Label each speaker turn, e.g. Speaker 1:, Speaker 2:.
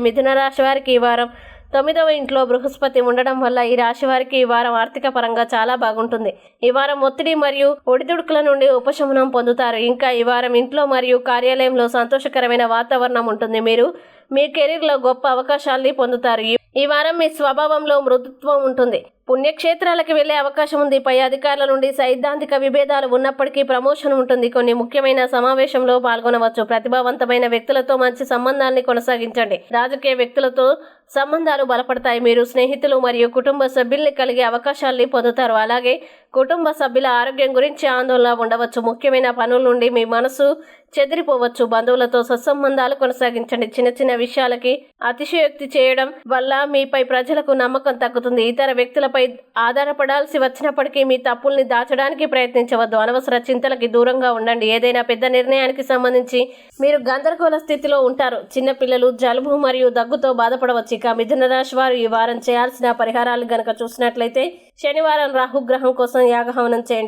Speaker 1: మిథున రాశి వారికి ఈ వారం 9వ ఇంట్లో బృహస్పతి ఉండడం వల్ల ఈ రాశి వారికి ఈ వారం ఆర్థిక పరంగా చాలా బాగుంటుంది. ఈ వారం ఒత్తిడి మరియు ఒడిదుడుకుల నుండి ఉపశమనం పొందుతారు. ఇంకా ఈ వారం ఇంట్లో మరియు కార్యాలయంలో సంతోషకరమైన వాతావరణం ఉంటుంది. మీరు మీ కెరీర్లో గొప్ప అవకాశాలని పొందుతారు. ఈ వారం మీ స్వభావంలో మృదుత్వం ఉంటుంది. పుణ్యక్షేత్రాలకు వెళ్లే అవకాశం ఉంది. పై అధికారుల నుండి సైద్ధాంతిక విభేదాలు ఉన్నప్పటికీ ప్రమోషన్ ఉంటుంది. కొన్ని ముఖ్యమైన సమావేశంలో పాల్గొనవచ్చు. ప్రతిభావంతమైన వ్యక్తులతో మంచి సంబంధాన్ని కొనసాగించండి. రాజకీయ వ్యక్తులతో సంబంధాలు బలపడతాయి. మీరు స్నేహితులు మరియు కుటుంబ సభ్యుల్ని కలిగే అవకాశాలని పొందుతారు. అలాగే కుటుంబ సభ్యుల ఆరోగ్యం గురించి ఆందోళన ఉండవచ్చు. ముఖ్యమైన పనుల నుండి మీ మనసు చెదిరిపోవచ్చు. బంధువులతో సత్సంబంధాలు కొనసాగించండి. చిన్న చిన్న విషయాలకి అతిశయోక్తి చేయడం వల్ల మీపై ప్రజలకు నమ్మకం తగ్గుతుంది. ఇతర వ్యక్తులపై ఆధారపడాల్సి వచ్చినప్పటికీ మీ తప్పుల్ని దాచడానికి ప్రయత్నించవద్దు. అనవసర చింతలకి దూరంగా ఉండండి. ఏదైనా పెద్ద నిర్ణయానికి సంబంధించి మీరు గందరగోళ స్థితిలో ఉంటారు. చిన్నపిల్లలు జలుబు మరియు దగ్గుతో బాధపడవచ్చు. ఇక మిథున రాశి వారు ఈ వారం చేయాల్సిన పరిహారాలు గనక చూసినట్లయితే శనివారం రాహుగ్రహం కోసం యాగహవనం చేయండి.